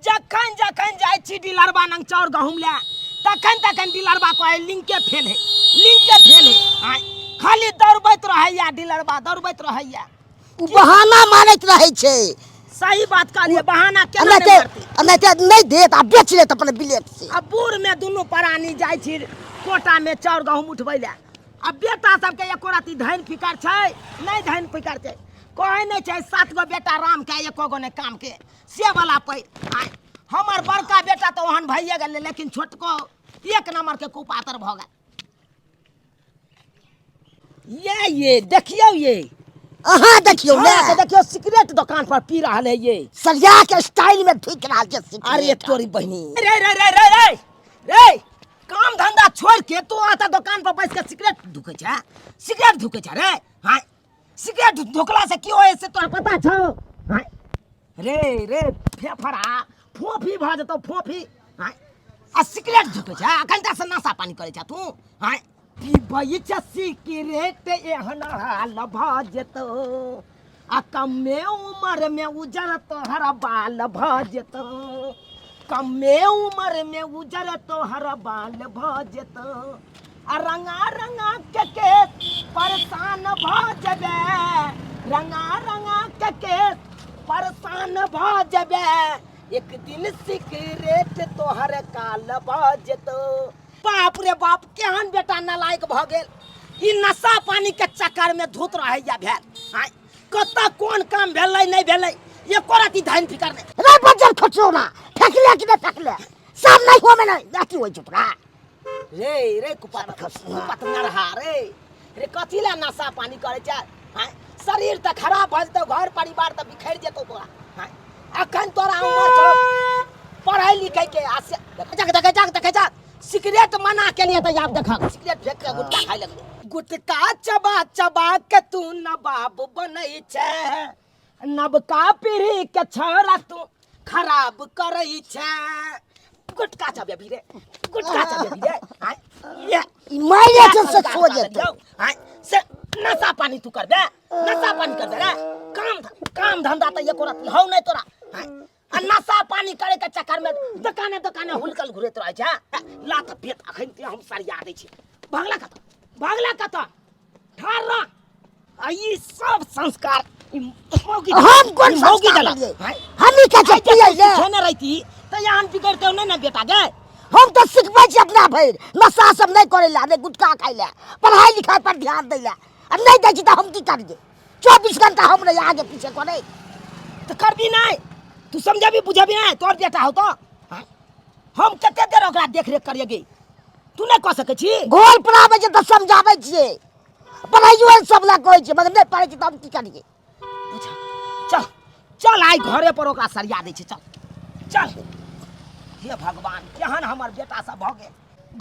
जखन जखन जाय छी डीलरबा नंग चाउर गहूम ले तखन तखन डीलरबा कहे लिंके फेल है खाली दौड़बैत रहैया डीलरबा दौड़बैत रहैया बहाना मारैत रहै छै। सही बात कहलिए बहाना केना नहीं मारती नहीं देत आ बेच लेत अपन बिलेट से। अब बूढ़ में दुनू प्राणी जाय छी कोटा में चाउर गहूम उठबै ले अब बेटा सबके एको राती धैन फिकर छै नहीं धैन फिकर छै कहे नहीं छै 7 गो बेटा राम के एको गो ने काम के से वाला पै हमर बड़का बेटा तो ओहन भइए गेलै लेकिन छोटको एक नंबर के कुपातर भ गेल। ये देखियो ये अहाँ देखियो ने तो देखियो सिगरेट दुकान पर पी रहा है ये सरिया के स्टाइल में ठीक रहा छै सिगरेट। अरे तोरी बहनी रे रे रे रे रे रे काम धंधा छोड़ के तू आता दुकान पर बैठ के सिगरेट धुके छ सिगरेट धुके छ रे हां सिगरेट धुकला से की होय से तोरा पता छौ हां रे रे फेफड़ा फोफी भ जतो फोफी हां आ सिगरेट धुके छ अखन से नशा पानी करे छ तू हां पीबै छ सिगरेट एहन हाल भ जेतो आ कमे उम्र में उजर तोहर बाल भ जेतो कमे उम्र में उजर तोहर बाल भ जेतो आ रंगा रंगा के परेशान भ जबे रंगा रंगा के परेशान भ जबे एक दिन सिगरेट तोहर काल भ जेतो। बाप रे बाप केहन बेटा नालायक भ गेल ई नशा पानी के चक्कर में धुत रहैया भेल हां कत्ता कोन काम भेलै नहीं भेलै एको राती धान फिकर नहीं रे बजर खचो ना फेकले कि नहीं फेकले सब नहीं हो में नहीं जाती होय छुपरा रे रे कुपात कुपात न रहा रे रे कथी ला नशा पानी करे छ हां शरीर त खराब भ जतो घर परिवार त बिखर जेतो तोरा हां अखन तोरा उम्र छौ पढ़ाई लिखाई के आसे देख जा सिगरेट मना के लिए तो याद देखा सिगरेट फेंक के गुटखा खाए लगले गुटखा चबा चबा के तू नवाब बनई छे नबका पीढ़ी के छोरा तू खराब करई छे गुटखा चबे भी रे हां ये मारे से सो जेतो हां से नशा पानी तू करबे नशा पानी करबे रे काम धंधा त एको राती हौ नहीं तोरा हां आ नशा पानी करे के चक्कर में दुकाने दुकाने हुलकल घुरत रहे छ ला त पेट अखन ते हम सरिया दै छी भागला कत ठार रह आ ई सब संस्कार हम कोन मौगी दला हम ही के पियै ले छने रहती त यान बिगड़ते नहीं ना बेटा गे हम तो सिखबै छी अपना भैर नशा सब नहीं करे ला नहीं गुटखा खाइ ला पढ़ाई लिखाई पर ध्यान दै ला अब नहीं दै छी त हम की करिए 24 घंटा हम रहे आगे पीछे करे तो करबी नहीं तू समझबी बुझबी नहीं तोर बेटा हो तो हम कते देर ओकरा देख रेख करिए गे तू नहीं कह सके छी घोल पर आबै छै त समझाबै छियै पढ़ाइयो सब ला कहै छै मगर नहीं पढ़ै छी त हम की करिए चल चल आई घरे पर ओकरा सरिया दै छै चल हे भगवान केहन हमर बेटा सब भ गेल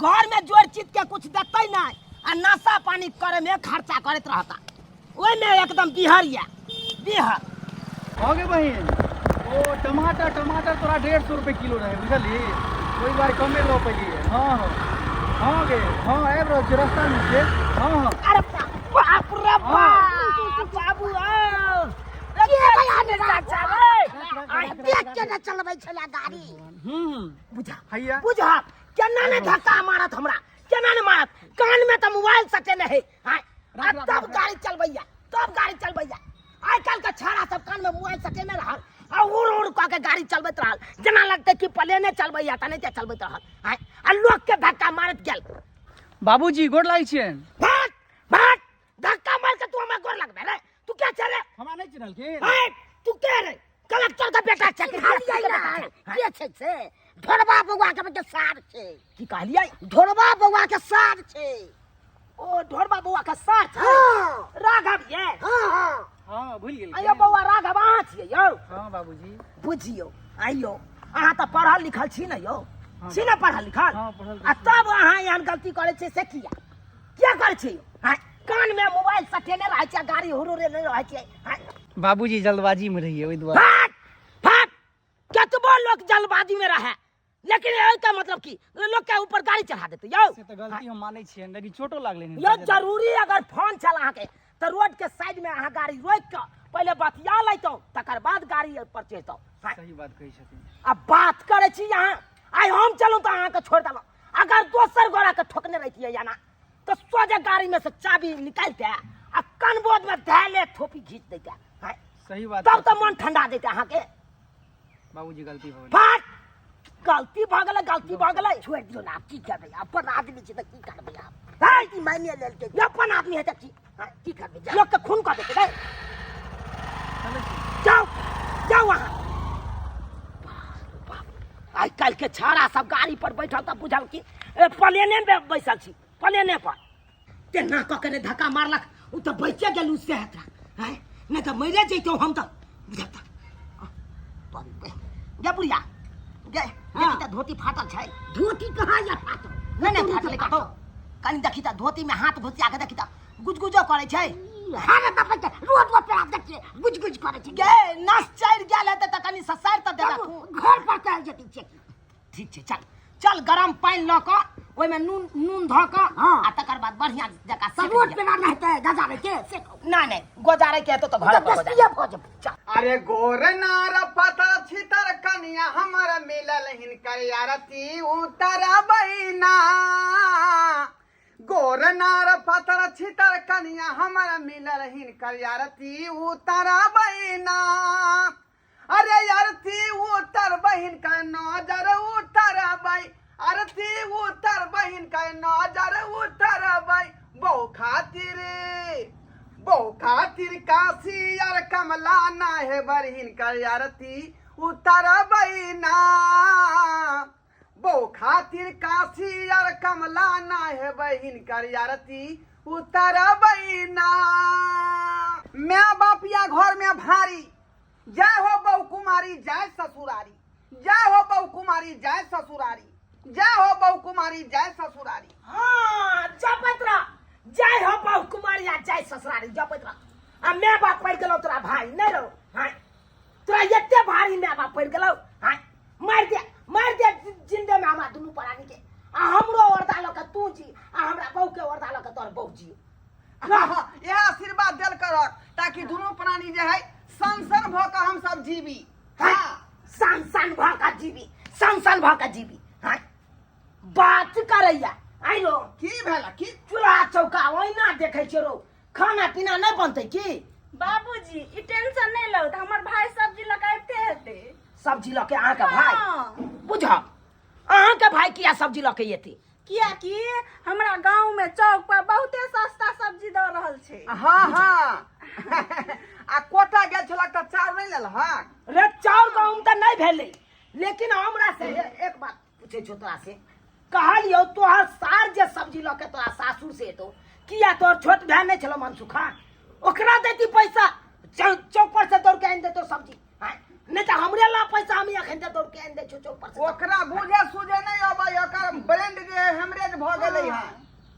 घर में जोड़ चीज के कुछ देतै नहीं आ नशा पानी करे में खर्चा करत रहता ओइ में एकदम बिहार आगे बहिन ओ टमाटर तोरा 150 रुपए किलो रहे बुझली कोई बार कमे लो पलिए हां गे हां आब रहो रास्ता में से हां अरे बाप रे बाप बाबू आओ के भैया ने चाचा रे देख के न चलबै छला गाड़ी बुझा केना ने धक्का मारत हमरा केना ने मारत कान में त मोबाइल सटे नहीं हां तब गाड़ी चलबैया आइ काल के छाड़ा सब कान में मोबाइल सटे नहीं रहल आ उड़ के गाड़ी चलबैत रहल जना लगते कि प्लेने चलबैया त नहीं चलबैत रहल हां आ लोग के धक्का मारत गेल बाबूजी गोड़ लागै छियन भाग धक्का मार के तू हमरा गोड़ लगबे रे तू क्या चले हमरा नहीं चिन्हल के हां तू के रे कलेक्टर का बेटा छे के छै से ढोरबा बउआ के बेटा सार छै की कहलियै ढोरबा बउआ के सार छै ओ ढोरबा बउआ के सार छै राघव ये हां भूल गेल आयो बउआ राघव अहाँ छियै यौ हां बाबूजी बुझियो आइयो अहाँ त पढ़ल लिखल छी न यौ छी न पढ़ल लिखल हां पढ़ल आ तब अहाँ एहन गलती करे छै से क्या करे छै हां कान में मोबाइल सटेने रहै छै गाड़ी हुरुरे नहीं रहै छै हां बाबूजी जल्दबाजी में रहिए ओइ दुआरे फट कतबो लोग जल्दबाजी में रहे लेकिन का मतलब की लोग के ऊपर गाड़ी चढ़ा देते यौ से त गलती हम मानै छियै लेकिन चोटो लागले नहीं यो जरूरी अगर फोन चल अहाँ के तो रोड के साइड में अहाँ गाड़ी रोक के पहले बतिया लेतो तकर बाद गाड़ी पर चढ़तो सही बात कही छथिन अब बात करे छी यहाँ आई हम चलूं तो अहाँ के छोड़ देलो अगर दोसर गोरा के ठोकने रहती है ना तो सोझे गाड़ी में से चाबी निकाल के आ कनबोध में धैले थोपी खींच देते हैं सही बात तब तो मन ठंडा देते अहाँ के बाबूजी गलती हो गई बात गलती भ गेलै छोड़ दियो ना, आप की करबे? अपन आदमी छी त की करबे आप? हाय की मायने लेल के ये अपन आदमी है तो की करबे? जा लोग के खून कर देते रे चले छी। जाओ जाओ वहाँ आई कल के छाड़ा सब गाड़ी पर बैठल तब बुझल की प्लेने में बैसल छी प्लेने पर तेना कऽ के ने धक्का मारलक उ तो बचे गेल उससे हटा है नहीं तो मरे जैतो हम तो बुझता जा बुढ़िया जा देखी त धोती फाटल छै। धोती कहाँ या फाटल? नहीं फाटल का तो कनी देखी त धोती में हाथ घुसिया के देखी त गुजगुजो करे छै हां त पता रोड पर आप देखिए गुज करे छी। गे नस चढ़ गेल है त कनी ससार त देला तू घर पर चल जेती छै। ठीक छै चल चल गरम पानी ल क ओइ में नून ध क हाँ। आ तकर बाद बढ़िया जका सब रोड पे ना रहते गजारे के से ना नहीं गोजारे के तो घर पर दस्तिया भोज चल अरे गोर नार पता छितर कनिया हमारा मिलल हिनकर यारती उतर बहिना गोर नार पतर छितर कनिया हमारा मिलल हिनकर यारती उतर बहिना अरे यारती उतर बहिन का नजर उतर बई आरती उतर बहिन का नजर उतर बई बहु खातिर काशी यार कमला ना है बरहिन कर आरती उतर बहिना बहु खातिर काशी यार कमला ना है बहिन कर आरती उतर बहिना मैं बापिया घर में भारी जय हो बहु कुमारी जय ससुरारी जय हो बहु कुमारी जय ससुरारी जय हो बहु कुमारी जय ससुरारी हां जपत्रा जय हो बहु कुमारी आ जय ससुरारी जपत्रा आ मैं बाप पड़ गेलो तोरा भाई नहीं रो हां तोरा एते भारी मैं बाप पड़ गेलो हां मार दे जिंदे में हमरा दुनु परानी के आ हमरो वरदालो के तू जी आ हमरा बहु के वरदालो के तोर बहु जी यह आशीर्वाद देल करक ताकि दोनों प्राणी जे है संसन भ के हम सब जीवी हां सन भाका जीवी हां बात करैया आई रो की भेला की चूल्हा चौका ओइना देखे छै रो खाना पीना नहीं बनते की बाबूजी ई टेंशन नहीं लो हमर भाई सब्जी लगाते हेते सब्जी लके अहाँ के भाई हाँ। बुझ अहाँ के भाई किया सब्जी लके येती किया कि हमरा गांव में चौक पर बहुते सस्ता सब्जी द रहल छै। हां आ कोटा गेल छलक त चाउर नहीं लेल हां रे चाउर का उमता नहीं भेले लेकिन हमरा से एक बात पूछे छो तोरा से कहलियो तोहर सार जे सब्जी लके तोरा सासुर से तो किया तोर छोट भाई नहीं छलो मनसुखा ओकरा देती पैसा चौक पर से दौड़ के आन दे तो सब्जी हां नहीं तो हमरे ला पैसा हम अखन दे दौड़ के आन दे चौक पर से ओकरा बुझे सुझे नहीं अबै ओकर ब्रांड जे हमरेज भ गेलै हां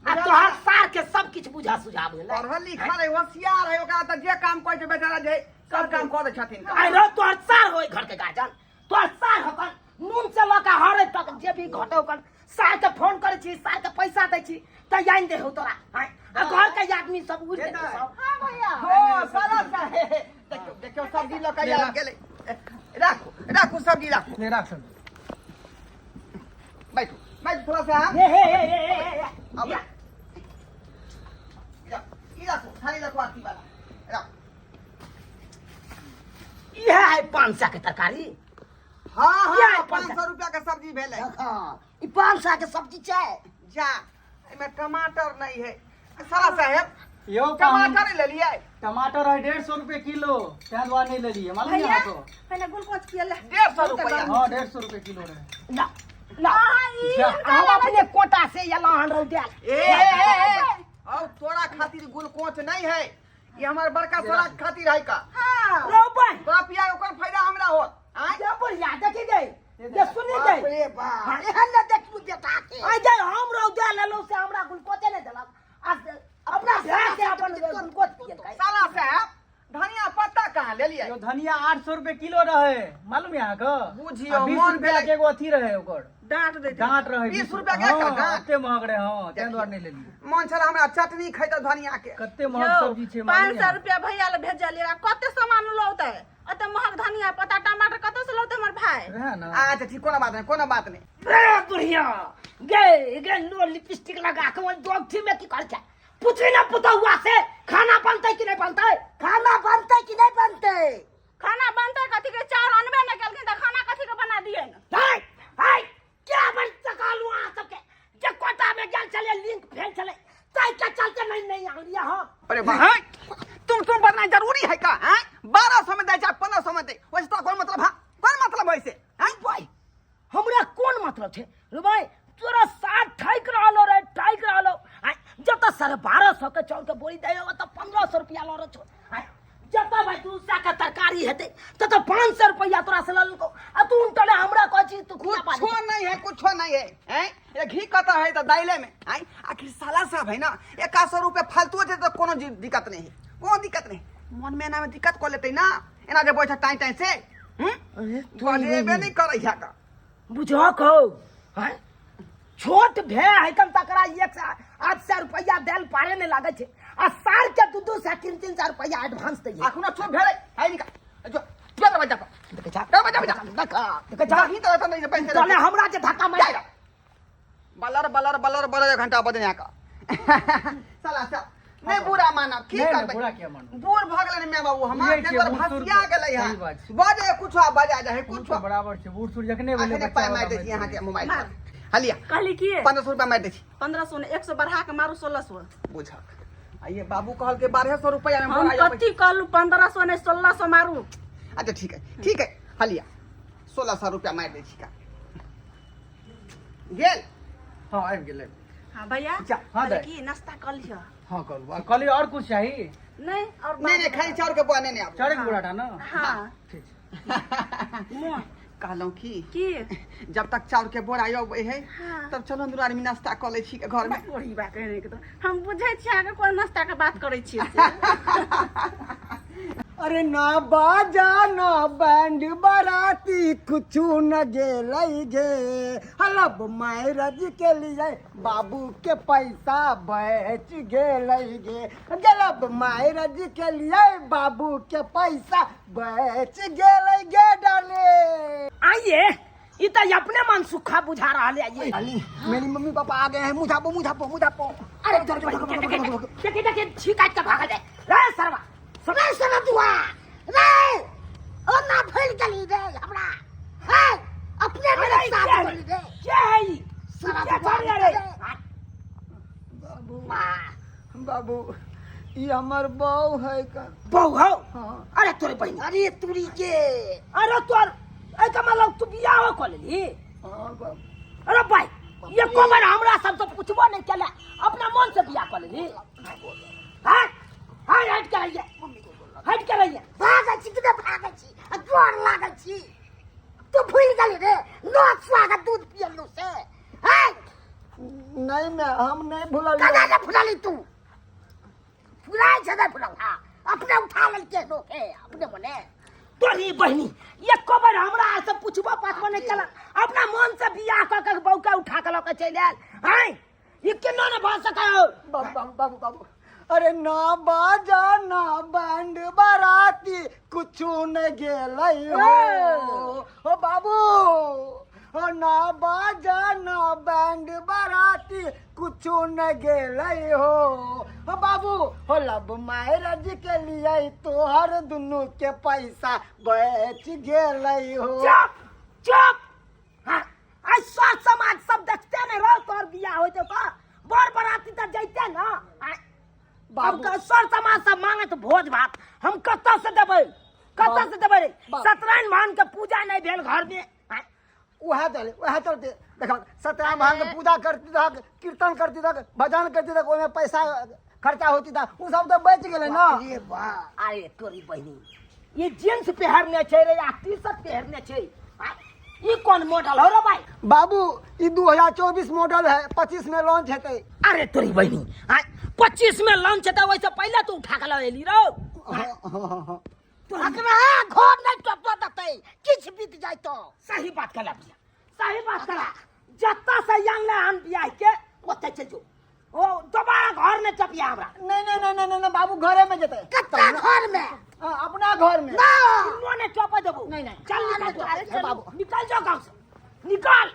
आ तोहर सार के सब कुछ बुझा सुझा गेलै पढ़ल लिखल है होशियार है ओकरा त जे काम कहै छै बेचारा जे सब काम कर दै छथिन आई रो तोहर सार होय घर के गार्जियन तोहर सार होकन नून से लका हरे तक जे भी घटे ओकन सार के फोन करे छी सार के पैसा दै छी त यान दे हो तोरा हां आ घर के आदमी सब उड़ देते सब हां भैया हो साला साहेब देखियो सब्जी ल के आ गेलै राखू सब्जी राखू ले राख सब बैठू थोड़ा सा हे अब ई राखू थाली राखू आरती वाला राखू यह है 500 के तरकारी हाँ या, 500 रुपया के सब्जी भेलै हां ई 500 के सब्जी छै। जा एमे टमाटर नहीं है साला साहेब यो टमाटर ले लियै टमाटर है 150 रुपए किलो तैं दुआरे नहीं ले लिए मालूम भैया है तो पहले गुलकोच पिए ले 150 रुपया हाँ 150 रुपए किलो रहे ला ला जा, हम अपने कोटा से ये लहन रौ दे ए औ तोरा खातिर गुलकोच नहीं है ये हमार बड़का साला खातिर है का हां रो भाई तोरा पिया ओकर फायदा हमरा होत आय ये बढ़िया देखी गई ये सुनी गई बाप रे बाप एहन न देखलू बेटा के। आई जाय हम रौ दे लेलो से हमरा गुलकोचे नहीं देलक आज अपना भाई के अपन गुलकोच पिए साला साहब धनिया पत्ता कहाँ ले गेलिए यो धनिया 800 रुपए किलो रहे मालूम यहाँ का बुझियो, 20 मन रुपया भेलै। के एगो अथी रहे ओकर डांट देते डांट रहे 20 रुपया के एकटा डांट? कते महग रहे हां तें द्वारा नहीं लेली मन छल हमरा चटनी खैत धनिया के। कते महग सब्जी छे मालूम 500 रुपया भैया ले भेजलिए कते सामान लौते अते महग धनिया पत्ता टमाटर कते से लौते हमर भाई रहे ना अच्छा ठीक, कोनो बात नहीं, कोनो बात नहीं। बड़ा बढ़िया गे नो लिपस्टिक लगा के वो दो थी में की कर क्या पूछे ना पुता हुआ से खाना बनते कि नहीं बनते खाना बनते कि नहीं बनते? खाना बनते कथी के चार अनबे न केलखिन त खाना कथी के बना दिए न हाय हाय क्या बन सकालू आ सबके जे कोटा में गेल चले लिंक फेल चले ताई क्या चलते नहीं आ लिया हां अरे भाई तुम बनना जरूरी है का? हैं 1200 में दे चाहे 1500 में दे, वैसे तो कोई मतलब है? कोई मतलब वैसे हैं? भाई हमरा कौन मतलब छे रे भाई तोरा 60 ठाइक रहलो रे ठाइक रहलो हाय जत 1250 के चाउर के बोरी दे त 1500 रुपया ल छो हाय जत भाई तू सा के तरकारी हेते त 500 रुपया तोरा से ल को आ तू उनटले हमरा को चीज तू खुआ पा कुछ नहीं है, कुछ नहीं है। हैं ये घी कता है तो दाइले में हैं आखिर साला साहब है ना 100 रुपया फालतू दे तो कोनो दिक्कत नहीं है, कोनो दिक्कत नहीं। मन में ना में दिक्कत कर लेते ना एना जे बैठा टाइ टाइ से बनेबे नहीं करे है का बुझो को हाय छोट भे है कम तकरा 100 रुपया देल पारे ने लागे छे आ साल के 200 300 रुपया एडवांस दे आखुना छो भेले है निका जो जो दरवाजा पर देखे जा दरवाजा देखे जा ही तो नहीं पैसे तने हमरा जे धक्का मार बलर बलर बलर बलर घंटा बदन यहाँ का साला सा नहीं बुरा माना की नहीं, करबे बुरा क्या मानू? बूढ़ भ गेलै मैं बाबू हमार ये के छै, पर बूढ़ सूढ़ भसिया गेलै सही है बात छै। बजे कुछ बजा जाए कुछ कुछ बराबर छे बूढ़ सूढ़ जखने भेले अखने पाय मार दे छी यहाँ के मोबाइल पर हलिया कहली की 1500 रुपया मार दे छी 1500 ने 100 बढ़ा के मारू 1600 बुझक आइए बाबू कहल के 1200 रुपया में हम बोला जाए कथी कहलू 1500 ने 1600 मारू अच्छा ठीक है हलिया 1600 रुपया मार दे छी का गेल हां आबि गेलै हां भैया अच्छा, हाँ, कहली दे। की नाश्ता कर लियो हां कल और कुछ चाहिए नहीं और नहीं खाली चाउर के बने नहीं आप चारे के बुराटा ना हां ठीक छै मुंह कहलौं की की जब तक चाउर के बोरा आबै है हाँ। तब चलो दुनू आदमी नाश्ता कर ले छी के घर में बड़ी बात कहने के तो हम बुझे छी आगे कोन नाश्ता के बात करे छी अरे ना बाजा ना बैंड बराती कुछू न गेलै गे हलब मैरज के लिए बाबू के पैसा बच गेलै गे गलब मैरज के लिए बाबू के पैसा बच गेलै गे डाले। आइए ये तो अपने मन सुखा बुझा रहा है ये मेरी मम्मी पापा आ गए हैं मुझापो अरे देखे छिकाट के भाग दे रे सरवा सुने सुना दुआ रे ओ ना फैल गली रे हमरा है अपने मेरे साथ बोली रे क्या है ये सारा क्या दुआ कर रहा रे बाबू बाबू ये हमर बहू है का बहू हो हाँ। अरे तोरे बहन अरे तुरी के अरे तोर ए मतलब तू बियाह हो कर ली हाँ बाबू अरे भाई ये कोबर हमरा सब तो पूछबो नहीं केला अपना मन से बियाह कर ली हां हां हट के रहिए भागै छी किने भागै छी जोर लागै छी तू भूल गली रे लोक स्वागत दूध पियलू से है नहीं मैं हम नहीं भूलल कदा ने भूलली तू भुलाय जगह भुलाऊ हां अपने उठा लेल के लोग है अपने बने तोरी बहनी ये कोबर हमरा सब पूछबो पाछबो नहीं केला अपना मन से बियाह कर के बहू के उठा के लके चल आयल हैं ये केना ने भाग सका बाबू अरे ना बाजा ना बैंड बराती कुछू न गेलै हो ओ बाबू ओ ना बाजा ना बैंड बराती कुछू न गेलै हो ओ बाबू हो लब मैरज के लिए तोहर दुनू के पैसा बच गेलै हो चुप हां आई साथ समाज सब देखते नहीं रहो तोर बियाह होते का बड़ बराती त जइते ना बाबू का सर समाज सब मांगे तो भोज भात हम कत्ता से देबै सत्यनारायण भगवान के पूजा नहीं भेल घर में वह चलते देखो सत्यनारायण भगवान के पूजा करती था कीर्तन करती था भजन करती था ओमे पैसा खर्चा होती था वो सब तो बच गेले ना अरे वाह अरे तोरी बहनी ये जींस पहनने छे रे या टी-शर्ट पहनने छे ये कौन मॉडल हो रे भाई बाबू ये 2024 मॉडल है 25 में लॉन्च हेतै अरे तोरी बहनी 25 में लॉन्च है वैसे पहले तू उठा के ले ली रो तोरा घर नहीं टपो दते किछ बीत जाय तो सही बात कला भैया सही बात कला जत्ता से यंग ले हम बियाह के ओते चल जो ओ दोबारा घर में टपिया हमरा नहीं बाबू घरे में जते कत्ता घर में अपना घर में ना उन्होंने टपा देबो नहीं चल निकल चल बाबू निकल जाओ गांव से निकल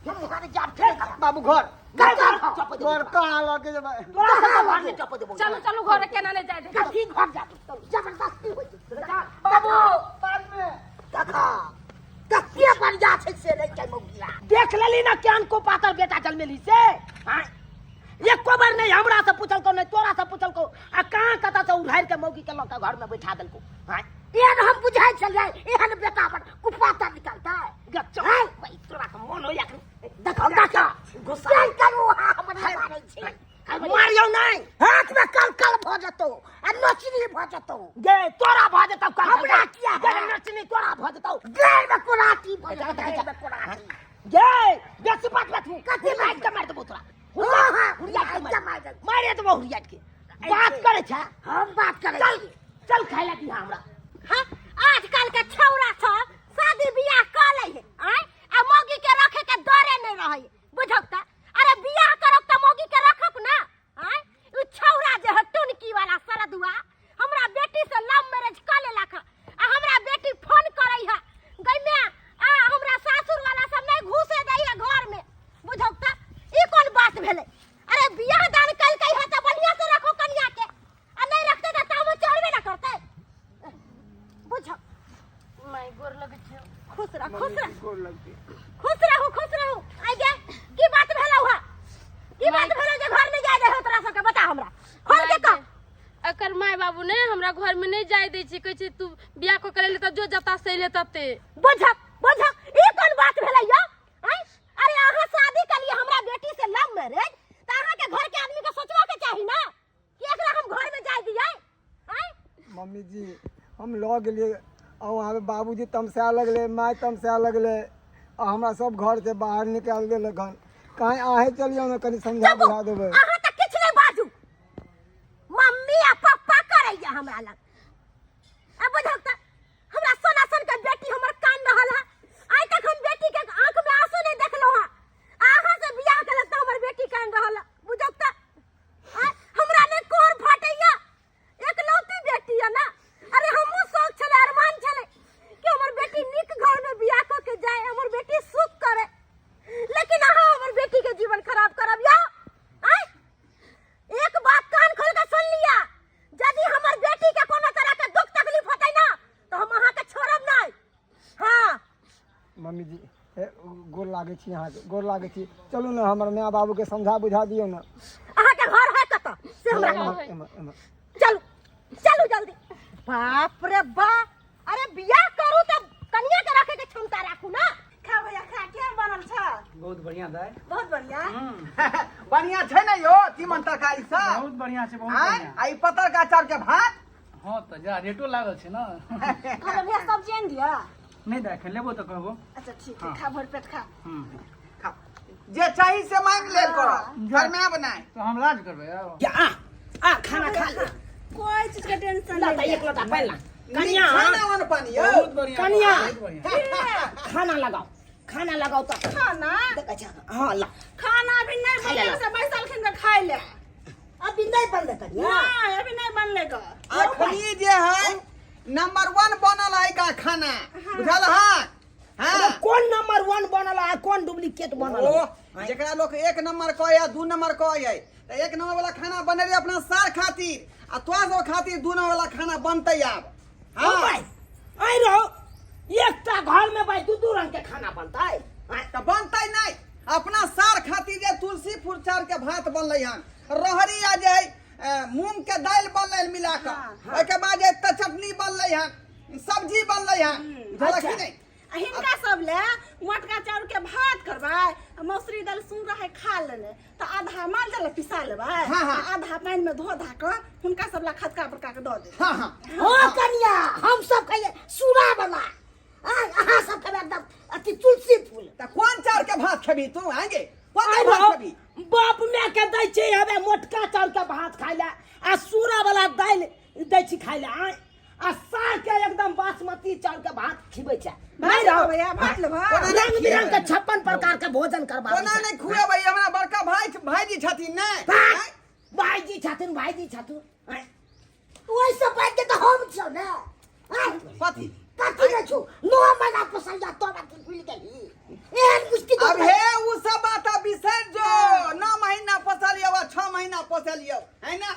हमारे जाप फेंक बाबू घर घर कहाँ लगे जब तोरा से घर में टपा देबो चलो चलो घर केना ले जाए दे ठीक घर जा तू जबरदस्ती होई जा बाबू बाद में देखा कत्ते पर जा छै से नहीं के मौगिला देख लेली ना केन को पातर बेटा जल मेली से हां एक को बार नहीं हमरा से पूछल को नहीं तोरा से पूछल को आ कहां कता से उधार के मौगी के लोग घर में बैठा देल को हां एहन हम बुझाई चल जाए एहन बेटा पर कुपाता निकलता है गच्चा भाई तोरा के मन होया देखा गुस्सा करू हमरा मारै छै मारियो नहीं हाथ में कल भ जतो आ नचनी भ जतो गे तोरा भ जतो हमरा किया गे नचनी तोरा भ जतो गे में कोराटी भ जतो में कोराटी गे बेसी बात तू कथि मार के मार देबो तोरा हुरिया के मार दे हुरिया के बात करे छ हम बात करे चल खाइ ला दी हमरा हां आजकल के छौरा सब शादी बियाह क लै है आ मौगी के रखे के डरे नहीं रहे बुझौता अरे बियाह करब त मौगी के रखब ना उ छौरा जे टुनकी वाला सरदुआ हमरा बेटी से लव मैरिज क लेलक आ हमरा बेटी फोन करई है गइमे आ हमरा सासुर वाला सब नहीं घुसे दई है घर में बुझौता ई कोन बात भेले अरे बियाह दान कल कई है त बढ़िया से रखो कन्या के आ नहीं रखते त तामो चढ़बे ना करते बुझो मैं गोर लगे छ खुश रह गोर लगती खुश रहू आई गे की बात भेलौ हा की बात भेलौ जे घर में जाय दे हो तोरा सबके बता हमरा खोल के कह अकर माय बाबू ने हमरा घर में नहीं जाय दै छी कहै छी तू बियाह को करे ले त जो जता से ले तते बुझ ई कोन बात भेलै यो अरे अहाँ शादी के लिए हमरा बेटी से लव मैरिज त अहाँ के घर के आदमी के सोचवा के चाही ना कि एकरा हम घर में जाय दियै मम्मी जी हम लऽ गेलिए आ वहाँ बाबूजी तमसा लगले माय तमसा लगले आ हमरा सब घर से बाहर निकाल देलक हन कहीं आहे चलियो ना कनी समझा बुझा देबै अहाँ त किछ नहीं बाजू मम्मी आ पापा करैया हमरा लग आ बुझौता हमरा सोना सन के बेटी हमर कान रहल है आइ तक हम बेटी के आंख में आंसू नहीं देखलो है अहाँ से बियाह केलक त हमर बेटी कान रहल बुझौता हमरा ने कोर फाटैया एकलौती बेटी है ना अरे हमहु शौक छले अरमान छले कि हमर बेटी निक घर में बियाह क के जाए हमर बेटी सुख करे लेकिन अहाँ हमर बेटी के जीवन खराब करब या एक बात कान खोल के सुन लिया यदि हमर बेटी के कोनो तरह के दुख तकलीफ होतै ना तो हम अहाँ के छोड़ब नहीं हां मम्मी जी गोर लागे छी यहाँ गोर लागे छी चलू ना हमर माँ बाबू के समझा बुझा दियो ना अहाँ के घर है कत से हमरा चलू चलू जल्दी बाप रे बा अरे बियाह करू त कन्या के रखे के क्षमता राखू ना खा भैया खा के बनल छ बहुत बढ़िया दाय बहुत बढ़िया बढ़िया छै न यो तीमन तरकारी सब बहुत बढ़िया छै बहुत आय बढ़िया आई पतर का चार के भात हां त जा रेटो लागल छै ना खा भैया सब्जी आन दिया नहीं देख लेबो त कहबो अच्छा ठीक है खा भर पेट खा खा जे चाही से मांग लेल करो घर में बनाए तो हम लाज करबे यार क्या आ खाना खा ले कोई चीज का टेंशन ला नहीं त एक लोटा पानी ला कन्या खाना वन पानी यो बहुत बढ़िया कन्या। बहुत बढ़िया खाना लगाओ तो खाना देखा छ हां ला खाना अभी नहीं खा ले बनले से बैसल खिन के खाइ ले अभी नहीं बंद कन्या नहीं अभी नहीं बनले का अखनी जे है नंबर 1 बनल है का खाना बुझल हां हां कौन नंबर 1 बनल है कौन डुप्लीकेट बनल ओ है जेकरा लोग 1 नंबर कहे या 2 नंबर कहे है त 1 नंबर वाला खाना बने रे अपना सार खातिर आ तोरा सब खातिर 2 नंबर वाला खाना बनतै आब हां भाई आई रहो एकटा घर में भाई दू रंग के खाना बनता है त बनतै नहीं अपना सार खातिर जे तुलसी फुरचार के भात बनलै हन रहरी आ जे मूंग के दाल बनलै मिला के ओइ के बाद जे चटनी बनलै हन सब्जी बनलै हन बुझल कि नहीं हिनका सब ले मोटका चाउर के भात करबै मौसरी दाल सुन रहे खा लेने त आधा माल जल पिसा लेबै आधा पानी में धो धा के हुनका सब ला खतका बड़का के द दे हां हां ओ कन्या हम सब कहिए सूरा वाला अहाँ सब के एकदम अति तुलसी फूल त कोन चाउर के भात खेबी तू आगे कोन चाउर भात खेबी बाप में के दै छै हवे मोटका चाउर के भात खाइ ले आ सूरा वाला दाल दै छी खाइ ले आय आ सार के एकदम बासमती चाउर के भात खिबै छै भात नहीं रहो भैया भात लेबा रंग बिरंग के 56 प्रकार के भोजन करबा कोना नहीं खुए भाई हमरा बड़का भाईजी छथिन ने भाईजी छथिन आय ओइ सब बात के तो हम छौ ने आय कथी कथी ने छु 9 महीना पोसल जा तो बात भूल गेली एहन मुश्किल अब हे उ सब बात बिसर जो 9 महीना पोसलियो 6 महीना पोसलियो है ना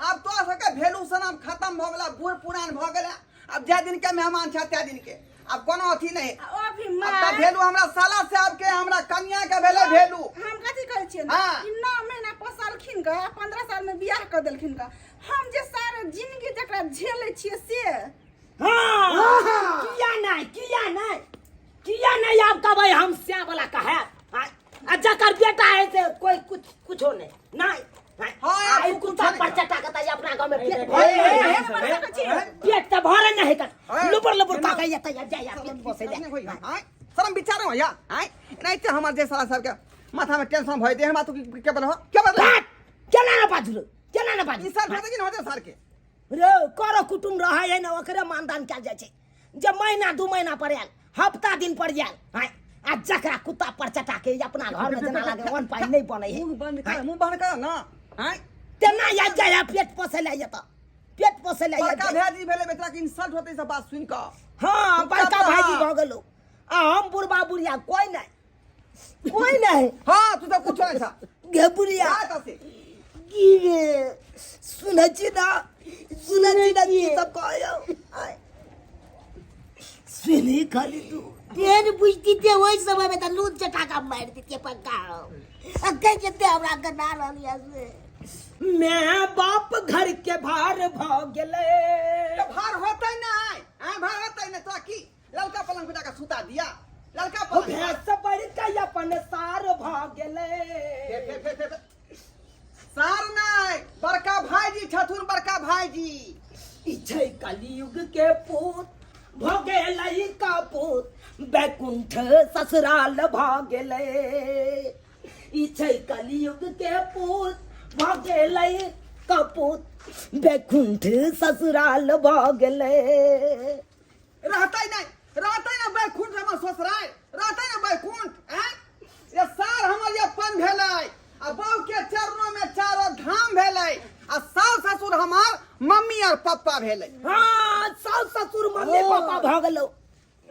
अब तो सके भेलू सनाम खत्म भ गेला बूढ़ पुरान भ गेला अब जे दिन के मेहमान छ ते दिन के अब कोनो अथी नहीं ओ भी अब मां त भेलू हमरा साला से अब के हमरा कन्या के भेले भेलू हम कथी कहै छियै हाँ। इ 9 महीना पोसलखिन ग 15 साल में बियाह कर देलखिन ग हम जे सारा जिंदगी जकरा झेलै छियै से हां किया नहीं आप का भाई हम स्या वाला का है आ जकर बेटा है से कोई कुछो नहीं हाँ, आई तू कुत्ता कुछो पर नहीं। चटा कहता है अपना गांव में पेट हे, पेट तो भरे नहीं कर हाँ। लुपुर का कहया त जा पेट बसे दे शरम विचार हो या आय नहीं ते हमर जे साला सब के माथा में टेंशन भइ दे हमरा तू के बोल हो के बोल केना ना बाजू ई साल भते कि न होते साल के रे करो कुटुम रहा है ना ओकरे मानदान कैल जाय छै जब महीना 2 महीना पर आयल हफ्ता दिन पर आयल हां आ जकरा कुत्ता पर चटा के अपना घर में जना लागे वन पाई नहीं बने है मुंह बंद कर ना आय तेना याद जाय पेट पोसे ले जता पेट पोसे ले बड़का भाईजी भेले बेटा के इंसल्ट होते सब बात सुन के हां बड़का भाईजी भ गेलो आ हम बुढ़बा बुढ़िया कोई नहीं हां तू तो कुछ नहीं था गे बुढ़िया बात से गिरे सुनछि ना की सब कहयो आय सुनी खाली तू तेन बुझती थे वही समय में त लूट चटा का मार देती पक्का अक्के जते हमरा गना लिया से मैं बाप घर के भार भ गेले तो भार होतै नहीं हां भार होतै नहीं तो की ललका पलंग पे जाके सुता दिया ललका ओ पलंग भैंस बड़ के अपन सार भ गेले फे सार नहीं बड़का भाईजी छथुन बड़का भाईजी ई छै कलयुग के पूत भ गेलै का पूत बैकुंठ ससुराल भ गेलै ई छै कलयुग के पूत भ गेलै का पूत बैकुंठ ससुराल भ गेलै रहतै नहीं बैकुंठ हमर ससुराल रहतै ना बैकुंठ हैं ये सार हमर ये अपन भेलै आ बहू के चरणों में चारों धाम भेलै आ सास ससुर हमार मम्मी और पापा भेलै हाँ सास ससुर मम्मी पापा भ गेलो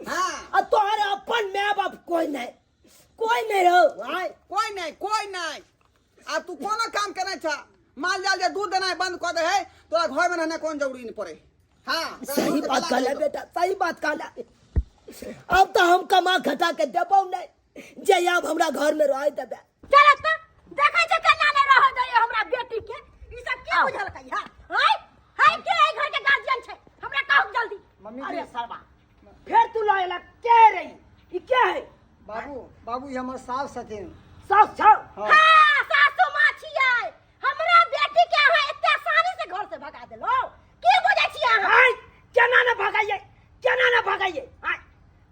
हां आ तोहर अपन माय बाप कोई नहीं रहो आय कोई नहीं आ तू कोनो काम करे छा माल जाल जे दूध देना बंद कर दे है तोरा घर में रहने कोन जरूरी नहीं पड़े हां सही बात कहला बेटा सही बात कहला अब तो हम कमा घटा के देबौ नहीं जे अब हमरा घर में रह देबे चल त देखै छ केना ले रह दे हमरा बेटी के ई सब के बुझल कहिया हाय के ए घर के गार्जियन छै हमरा कहू जल्दी मम्मी अरे जी सरवा फिर तू लायला के रही ई के है बाबू ये हमर सास छथिन सास छौ हां सासू मां छियै हमरा बेटी के अहाँ एते आसानी से घर से भगा देलो की बुझै छी अहाँ हाय केना न भगाइए हाय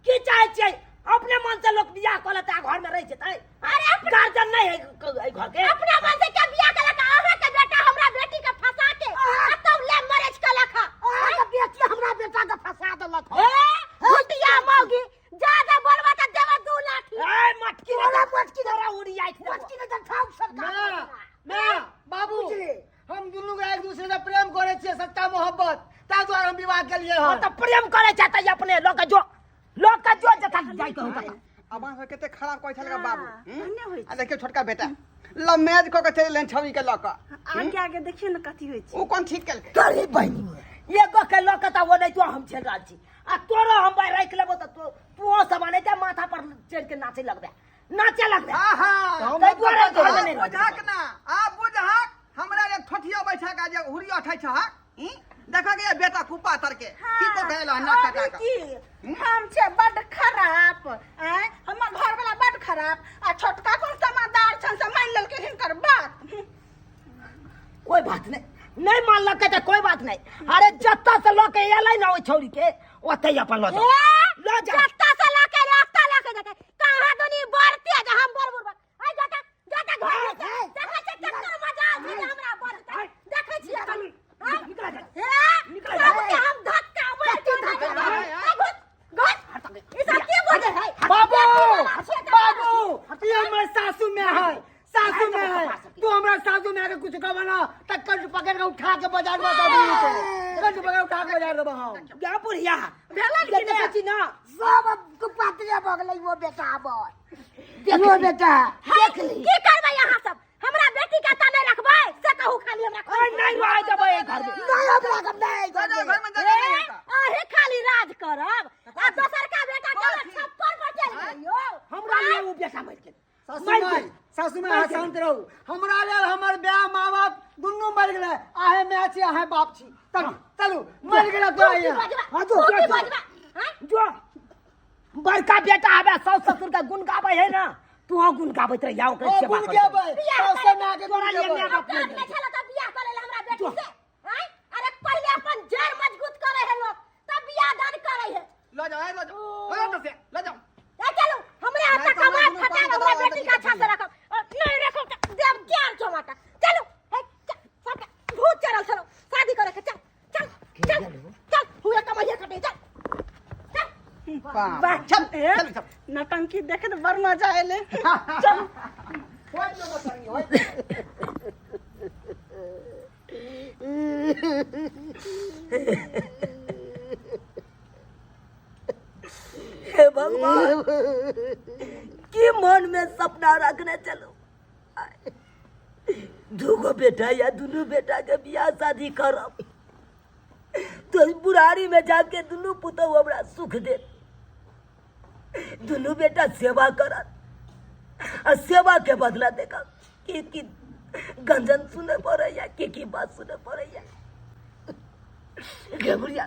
की चाहे छै अपने मन से लोग बियाह कर लेता घर में रह जेतै अरे गार्जियन नहीं है घर के अपना मन से क्या बियाह कलक अहाँ के बेटा हमरा बेटी के फंसा के तब ले मैरिज कलक अरे बेटी हमरा बेटा के फंसा देलक ए हुटिया मौगी ज्यादा बोलबा त देबा 2 लाठी ए मटकी धरा उड़ी आई मटकी ने ठाक सरकार मैं बाबू हम दुनू के एक दूसरे से प्रेम करे छियै सच्चा मोहब्बत ता द्वारा हम विवाह के लिए और तो प्रेम करे चाहता है अपने लोग का जो जता जाय कहू का अब हम केते खराब कोइ छलका बाबू अन्य होय आ देखियो छोटका बेटा लव मैरिज क के चले लेन छवि के लक आगे आगे देखियो न कथी होय छै ओ कोन ठीक केलके तोरी बहनी एगो के लोग का वो नहीं तो हम चल रहल छी आ तोरो हम भाई राख लेबो त तू सब आने के माथा पर चढ़ के नाचे लगबे हां हां तै दुआरे घर में नहीं रह बुझाक ना आ बुझाक हमरा रे ठठिया बैठा का जे हुरी उठै छ देखा के बेटा कुपा तर के की तो कहला ना काका का हम छे बड खराब हमर घर वाला बड खराब आ छोटका कोन समझदार छन से मान लेलके हिनकर बात कोई बात नहीं मान लके तो कोई बात नहीं अरे जत्ता से लोके एलै ना ओइ छौरी के ओतै अपन लो जा जत्ता से लाके रास्ता लाके देखे कहां दुनी बढ़ते जे हम बरबर आई जाता घर देखै छ चक्कर मजा छै हमरा बढ़ते देखै छी अपन निकल जा ये हमर सासू में है, सासू में है। तू हमरा सासू में आके कुछ कहबा ना त कंठ पकड़ के उठा के बाजार में दे दी। कंठ पकड़ उठा के बाजार देबा हम। क्या बुढ़िया भेला कि देखै छी ना सब कुपातिया भ गेलै वो बेटा आबय देखो बेटा देख ली की करबै यहाँ सब हमरा बेटी के ता नहीं रखबै से कहू खाली हमरा ओए नहीं रह जबै घर में नहीं हमरा कब नहीं घर में जगह नहीं है। अहे खाली राज करब आ दोसर का बेटा के छप्पर पर चल गइयो हमरा लिए वो बेटा मर गेल सासू में शांत रहू। हमरा लेल हमर ब्याह माँ बाप दुनू मर गेलै। आहे मैं छी आहे बाप छी। चलू चलू मर गेलै तो आइए। हां तो जो बड़का बेटा आबे सास ससुर का गुण गाबै है ना तू गुण गाबैत रह जाओ के सेवा गुण कर गेबै सासू में आके तोरा लिए गुण मैं बाप नहीं चला त बियाह करे ले हमरा बेटी से हैं अरे पहले अपन जड़ मजबूत करे है लोग तब बियाह दान करे है लो जाओ लो जाओ तो से लो जाओ ए चलो हमरे हाथ कमा खटा हमरा बेटी का अच्छा से रखब नहीं रखो देव ज्ञान चमाटा चलो सब भूत चढ़ल चलो शादी करे के चल चल चल चल हुए कमाइए कटे चल वाह चल नटंकी देखे तो बड़ मजा आएले चल हे भगवान की मन में सपना रखने चलो दूगो बेटा या दुनू बेटा के बियाह शादी करब तो बुढ़ारी में जाके दुनू पुतौ हमरा सुख दे दुनू बेटा सेवा करत और सेवा के बदला देखा कि गंजन सुने पड़े या की बात सुने पड़े या बुढ़िया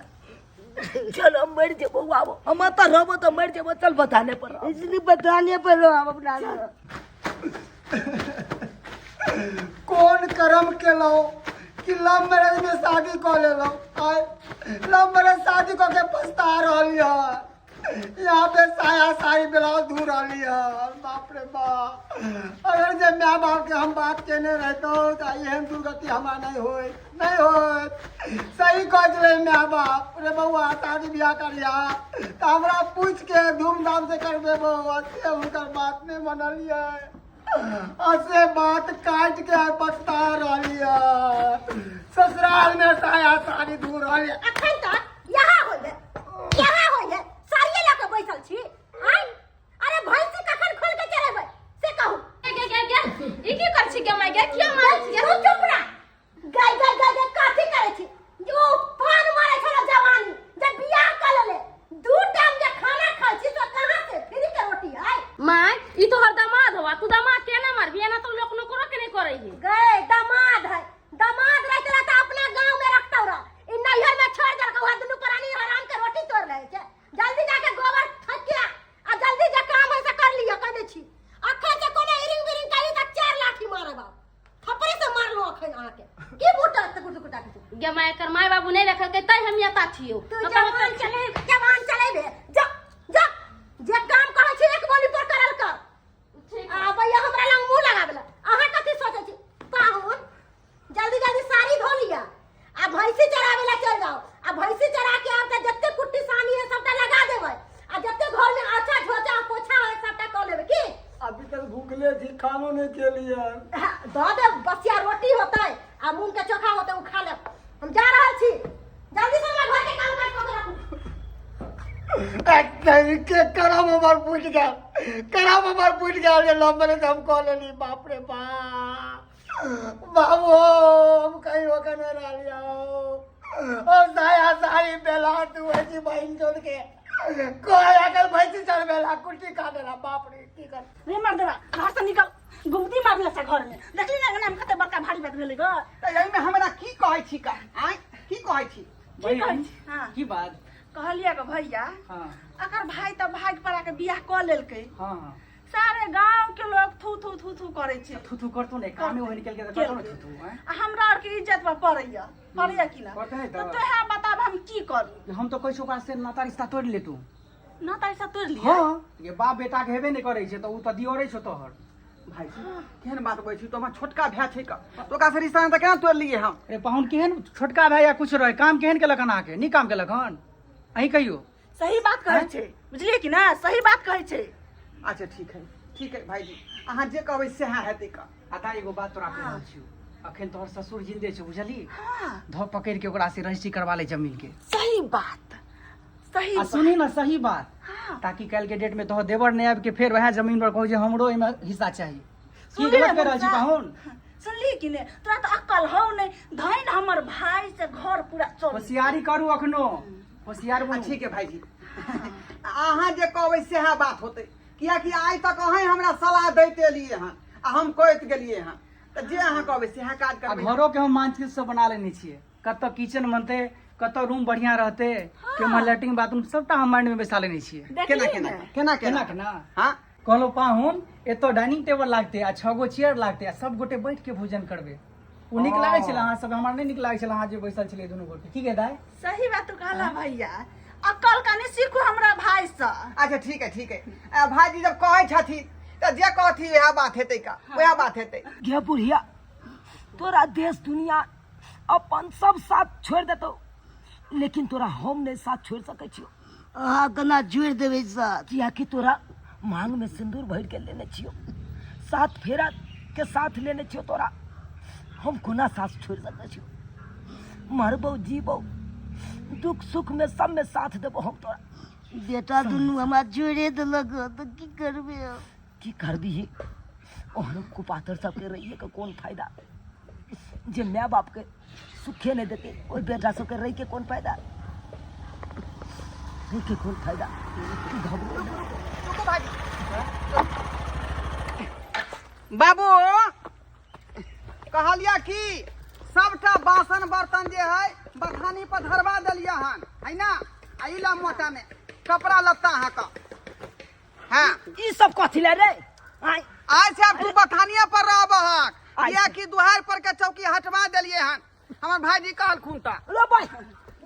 चल हम मर जेबो आबो हम तो रहबो तो मर जेबो चल बताने पर इसलिए बताने पर हम अपना कौन कर्म के लो कि लव मैरिज में शादी कर ले लो। लव मैरिज शादी को के पछता रही है। यहाँ पे साया साड़ी ब्लाउज धू रही है। बाप रे बाप अगर जब माँ बाप के हम बात कहने रहते हो तो एहन दुर्गति हमारा नहीं हो सही कह रहे माँ बाप रे बउआ शादी ब्याह करिया तो हमरा पूछ के धूमधाम से करबे अच्छे उनकर बात नहीं मनलिए ऐसे बात काट के पछता रही है। ससुराल में साया साड़ी धू रही है। अखन तक यहाँ होय सारिये लके बैठल छी आइ अरे भैंसी कखन खोल के चलेबै से कहू ई की कर छी के माय गे किया मार छी तू चुप रह गाय काठी करे छी जो पान मारे छला जवानी जब बियाह कर ले दू टाइम जे खाना खाइ छी तो कहां से फ्री के रोटी है माय ई तो हर दामाद हवा तू दामाद के ना मारबी ना तो लोग नौकरो के नहीं करई है गए दामाद है दामाद रहते रहता अपना गांव में रखता रह इ नैहर में छोड़ दर के दुनू प्राणी आराम के रोटी तोड़ रहे छे जल्दी जाके गोबर फेंक के आ जल्दी जे काम है से कर लियो कह दे छी अखन से कोनो इरिंग बिरिंग करी त 4 लाठी मारे बा थपड़ी से मार लो अखन आके की बूटा त कुटा गे माय कर माय बाबू नहीं रखल के तै हम यता छियो तू जवान चले बे जा जा जे काम कहै छी एक बोली पर करल कर आ भैया हमरा लंग मुंह लगाबला अहाँ कथि सोचै छी पाहुन जल्दी साड़ी धो लिया आ भैंसी चरावे ला चल जाओ आ भैंसी चरा के आब त जत्ते कुट्टी सानी है सबटा लगा देबै आ जत्ते घर में अच्छा झोचा पोछा है सबटा क लेबै की अभी तक भूखले थी खानो नहीं के लिए दो दे बसिया रोटी होतै आ मूंग के चोखा होतै उ खा लेब हम जा रहल छी जल्दी से हमरा घर के काम काज क के रखू के करम हमार पूछ गया करम हमार पूछ गया ये लंबे से हम कॉल ली बाप रे बाप बाबू हम कहीं होकर नहीं रह लिया और साया सारी बेला तू ऐसी बहन जोड़ के कोई अगर भैंसी चढ़ बेला कुर्सी खा देला बाप रे की कर रे मार देबा घर से निकल घुमती मारले से घर में देखली ना नाम कते बड़का भारी बात भेलै ग तो यही में हमरा की कहै छी का आय की कहै छी बहन हां की बात कहलिया ग भैया हाँ अकर भाई त भाग पड़ा के बियाह क लेलकै हाँ सारे गांव के लोग थू करे छे थू करतो नहीं काम में निकल के करतो ना थू हैं आ हमरा और के इज्जत में पड़ैया कि ना पड़तै तो त तोहे बताब हम की करू हम तो कैसो बात से नाता रिश्ता तोड़ ले तू ना ताइसा तोड़ लिया हाँ ये बाप बेटा के हेबे नहीं करे छे तो उ त दियोरे छो तोहर भाई केहन बात कहै छी तो हमर छोटका भाई छै का तो का से रिश्ता त केना तोड़ लिए हम अरे पाहुन केहन छोटका भाई या कुछ रहे काम केहन के लखन आके नहीं काम के लखन अही कहियो सही बात कहै छे बुझलिए कि ना सही बात कहै छे अच्छा ठीक है ठीक है भाईजी अहाँ जे कहबै सेहा हेतै का। आता एगो बात तोरा कह रहल छियौ, अखन तोहर ससुर जिंदे छौ बुझली, हाँ धो पकड़ के ओकरा से रजिस्ट्री करवा ले जमीन के। सही बात सही आ बात। सुनी ना सही बात, हाँ। ताकि कल के डेट में तोहर देवर नहीं आबि के फेर वह जमीन पर कहू जे हमरो एमे हिस्सा चाहिए। की सुनली गलत ना कर रहल छी ममता? पाहुन? सुनली कि ने तोरा तो अक्कल हौ नहीं, धैन हमर भाई से घर पूरा चल। होशियारी करू अखनो, होशियार बनू। ठीक है भाईजी अहाँ जे कहबै सेहा बात होतै, कियाकि आइ तक अहाँ हमरा सलाह दैते एलियै हँ आ हम कहैत गेलियै हँ, तऽ जे अहाँ कहबै सेहा काज आ करबै। घरों के हम मानचित्र सब बना लेने छियै, कतऽ किचन बनते, कतऽ रूम बढ़िया रहते, केम्हर लैट्रिन बाथरूम सबटा हम माइंड में बैसा लेने छियै। केना केना केना केना केना हाँ कहलो पाहुन एतो डाइनिंग टेबल लागते आ 6 गो चेयर लागते आ सब गोटे बैठ के भोजन करबे। उ नीक लागे छल, अहाँ सब हमरा नहीं नीक लागे छल, अहाँ जे बैसल छले दुनू गोटे। की कह दाई? सही बात तू कहला भैया, अक्कल कनी सीखो हमरा भाई से। अच्छा ठीक है भाईजी जब कहै छथिन तऽ जे कहथी वएह बात हेतै का, वएह बात हेतै। गे बुढ़िया, तोरा देश दुनिया अपन सब साथ छोड़ देतो, लेकिन तोरा हम नहीं साथ छोड़ सकै छियो। अहाँ केना जोड़ि देबै साथ? कियाकि तोरा मांग में सिंदूर भर के लेने छियो, 7 फेरा के साथ लेने छियो, तोरा हम कोना साथ छोड़ सकै छियो। मरबो जीबो, दुख सुख में सब में साथ देबो हम तोरा। बेटा दुनू हमरा जोड़े देलक तऽ की करबै? की करबी ओहन कुपातर सबके रहिए के कौन फायदा, जे माय बाप के सुखे नहीं देते ओई बेटा सबके रही के कौन फायदा, रही के कौन फायदा। बाबू कहलिया कि सबटा बासन बर्तन जे है बथानी पर धरवा देलिया हन, है ना? आइला मोटा में कपड़ा लत्ता अहाँ का। हाँ ई सब कथी ले रे? आय आज से अब तू बथानिया पर रहब हक, आइ। किया कि दुहार पर के चौकी हटवा देलिए हन। हमर भाईजी कहल खूंटा। लो भाई,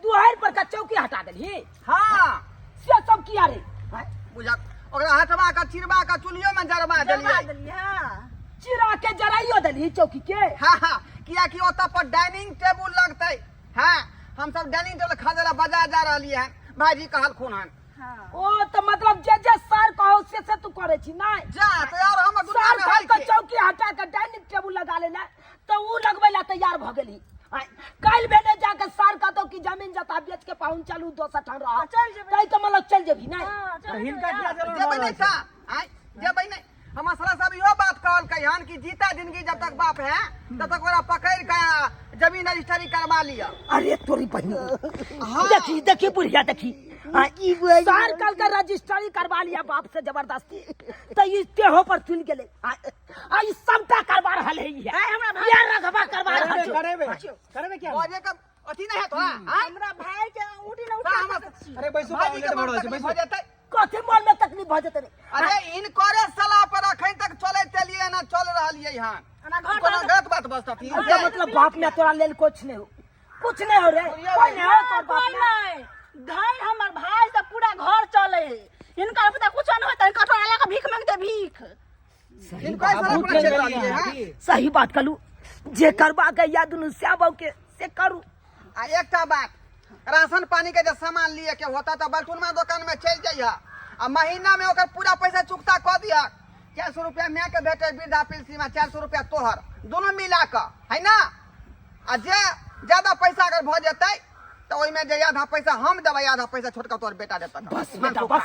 दुहार पर का चौकी हटा देली? हाँ से सब किया रे? आय बुझा ओकरा हटवा का चिरवा का चुलियो में जरवा जरवा देलिए। देली हां। चिरा के जराइयो देली चौकी के? हाँ हाँ किया कि ओतऽ पर डाइनिंग टेबुल लगतै। हाँ हम सब डाइनिंग टेबल खरीदे ला बाजार जा रहलिए हन, भाईजी कहल खून हन। हाँ ओ तो मतलब जे जे सर कहो से तू करे छी ना? जा तो यार हम दुनिया सर में कह है के के। चौकी हटा के डाइनिंग टेबुल लगा लेला तो ऊ लगबै ला तैयार भ गेली। कल भेने जाके सर कहतो कि जमीन जता बेच के पाहुन चलू दोसर ठाम रह, चल जेबै। तै तो मतलब चल जेबी ना? हाँ, चल हिनका जेबै। किया जरूर जेबै रहल नहीं छै? था आय जेबै नहीं। हमर साला साहब इहो बात कहल हन कि जीता जिंदगी जब तक बाप है तब तक ओकरा पकड़ के जमीन रजिस्ट्री करवा लिया। अरे तोरी बहनी देखी देखी बुढ़िया देखी, सर कल के रजिस्ट्री करवा लिया बाप से जबरदस्ती, तो इसके हो पर चुन गेले। आई सबटा करवा रहल है ये। हमरा भाई ये रघवा करवा रहल छै। करेबे क्या? और का अथी नहीं है तोरा? आय हमरा भाई के उठी न का उठा हमर सकत छी। अरे बैसू भाईजी के पाहुन, मन लेट तकलीफ बढ़ हो जेतै। कथी मोल में तकलीफ भ जेतै रे? अरे इनकरे सलाह पर अखन तक चले चलिए ना चल रहलिए हन। हमरा घर कोनो पर गलत बात बसती इसका मतलब बाप में तोरा लेल कुछ नहीं हो, कुछ नहीं हो रे, कोई नहीं हो तोर बाप कोई में। नहीं, धन हमर भाई से पूरा घर चले। इनका पता कुछ न होता, कटोरा लेके भीख मांगते भीख। इनकरे सलाह पर चल रहलिए हन। सही बात कलू, जे करबा के या दुनु श्याबो के से करू। आ एकटा बात, राशन पानी के जो सामान लिए के होता तो बल्टुनमा दुकान में चल जाइए आ महीना में ओकर पूरा पैसा चुकता कर दिया। 400 रुपया मैं के भेटे वृद्धा पेंशन में, 400 रुपया तोहर, दोनों मिला के है ना? आ जे ज्यादा पैसा अगर भ जेतै तो ओइ में जे आधा पैसा हम देबै, आधा पैसा छोटका तोहर बेटा देता। बस बेटा बस।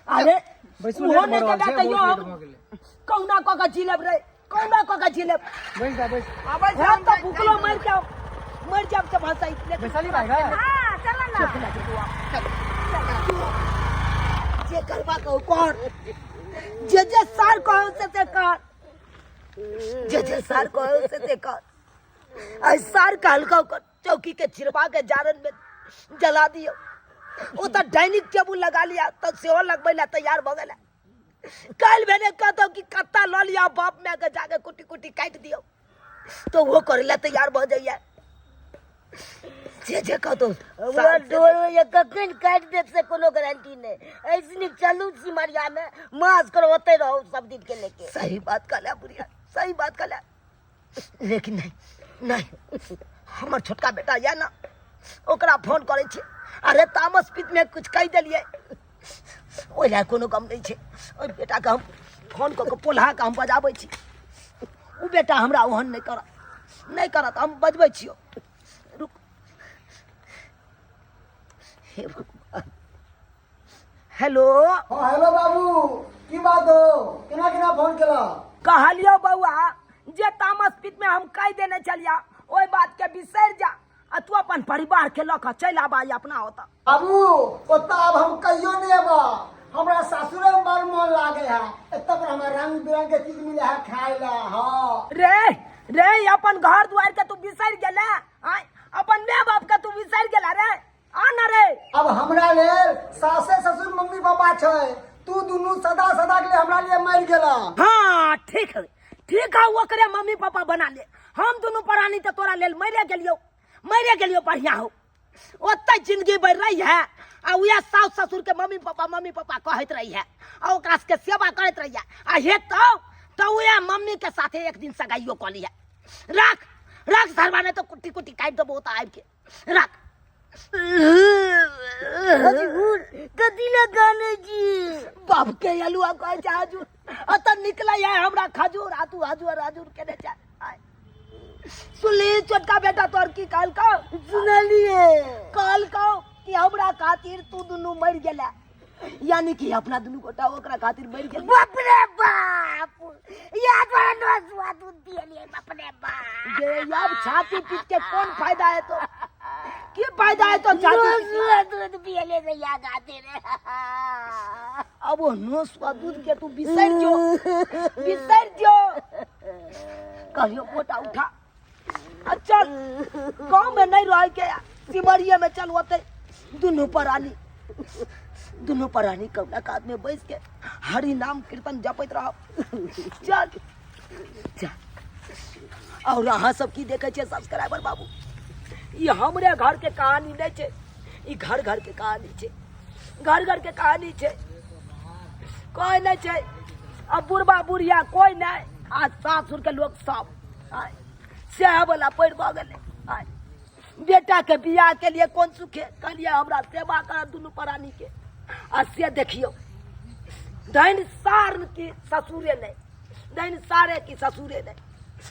अरे बैसू, वो लेट ने भऽ रहल कदा छै, कहियो बहुत हम लेट भऽ गेलै। कौना क के जिलेब रे, कौना क के जिलेब। बैस जा बैस। आबै छै हम तो भूखलो मर जाब के भाषा इतने बैसाली भाई का? हां चल ना। जे करबा कहो कर, जे सार कहो से कर, जे सार कहो से कर। आई सार का हल्का चौकी के छिरवा के जारन में जला दियो, वो तो डाइनिंग टेबुल लगा लिया तो सेहो लगबै ला तैयार भ गेला। कल मैंने कहतो कि कत्ता ल लिया बाप में के जाके कुटी कुटी काट दियो तो वो करे ला तैयार भ जाइए। जे कहतो हमरा डोर में एक कखन काट देत से कोनो गारंटी नहीं। ऐसनी चलू सिमरिया में मास कर होते रहो सब दिन के लेके। सही बात कहला बुढ़िया, सही बात कहला, लेकिन नहीं नहीं हमर छोटका बेटा या ना, ओकरा फोन करे छे। अरे तामस पीत में कुछ कह दिलिए, ओहि लए कोनो गम नहीं छै। ओहि बेटा के हम फोन कऽ के पोल्हा के हम बजाबै छी, ओ बेटा हमरा ओहन नहीं करत हम बजबै छियो। रुक, हे भगवान, हेलो हाँ हेलो बाबू, की बात हो, केना केना फोन केला? कहलियो बउआ जे तामस पित में हम कह देने चलिया ओहि बात के बिसर जा आ तू अपन परिवार के लऽ कऽ चलि आबा अपना होता। बाबू ओता अब हम कहियो नहीं आबा, हमरा सासुरे में बड़ मन लागे है, एतऽ पर हमरा रंग बिरंग के चीज मिले है खाए ला। हाँ रे अपन घर दुआर के तू बिसर गेला, अपन माय बाप के तू बिसर गेला रे। आ ना रे, अब हमरा लेल सासे ससुर मम्मी पापा छै, तू दुनू सदा सदा के लिए हमरा लिए मर गेला। हाँ ठीक है ओकरे मम्मी पापा बना ले, हम दोनों प्राणी तो तोरा लेल मरे गेलियो बढ़िया हो। ओते जिंदगी बढ़ रही है आ उया सास ससुर के मम्मी पापा कहत रही है आ ओकरा के सेवा करत रही है आ हे तो उया मम्मी के साथे एक दिन सगाइयो कऽ लिया। रख सरवा ने तो कुट्टी काट देबो त आबि के रख। हजूर कथी लगाने जी बाप के अलुआ कह जा हजूर अत निकला है हमरा खजूर आ तू हजूर केने जा। सुनली छोटका बेटा तोर की कहल का? सुनलिए कहल का कि हमरा खातिर तू दुनू मर गेला, यानी कि अपना दुनू गोटा ओकरा खातिर मर गेल। बाप रे बाप, याद वाला नसुआ दूध दिए बाप रे बाप। ये अब छाती पीट के कौन फायदा है तो की फायदा है तो नसुआ दूध पियले से याद आते रे। अब वो नसुआ दूध के तू बिसर जो कहियो मोटा उठा चल गाँव में नहीं रह के सिमरिया में चल होते दोनों प्राणी कमला कात में बैस के हरि नाम कीर्तन जपत रहो। चल और अहाँ सब की देखे छे सब्सक्राइबर बाबू, ये हमरे घर के कहानी नहीं छे, ये घर के कहानी छे, घर के कहानी छे। कोई नहीं छे, अब बुढ़बा बुढ़िया कोई नहीं, आज सासुर के लोग सब सेहा वाला पैर भ गेले। बेटा के बियाह के लिए कौन सुखे कहलिए हमरा सेवा कर दुनू प्राणी के आ से देखियो धन सार की ससुरे नहीं, धन सारे की ससुरे नहीं,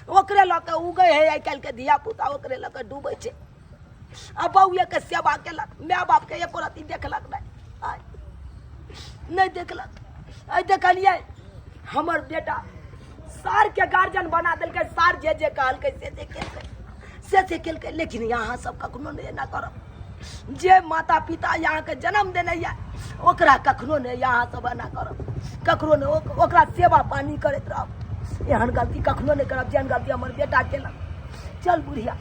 ओकरे लऽ के उगे है आइ काल्हि के धिया पुता ओकरे लऽ के डूबे छे। अब बउए के सेवा केलक, माय बाप के एको रती देखलक नहीं देखलक। देखलिए हमर बेटा सार के गार्जियन बना दिल के, सार जे कहल से केलकै, लेकिन यहाँ सब कखनो नहीं ना करब। जे माता पिता यहाँ के जन्म देने है ओकरा कखनो नहीं यहाँ सब ना करब, कखनो नहीं ओकरा सेवा पानी करत रहब। एहन गलती कखनो नहीं करब जेहन गलती हमर बेटा केलक। चल बुढ़िया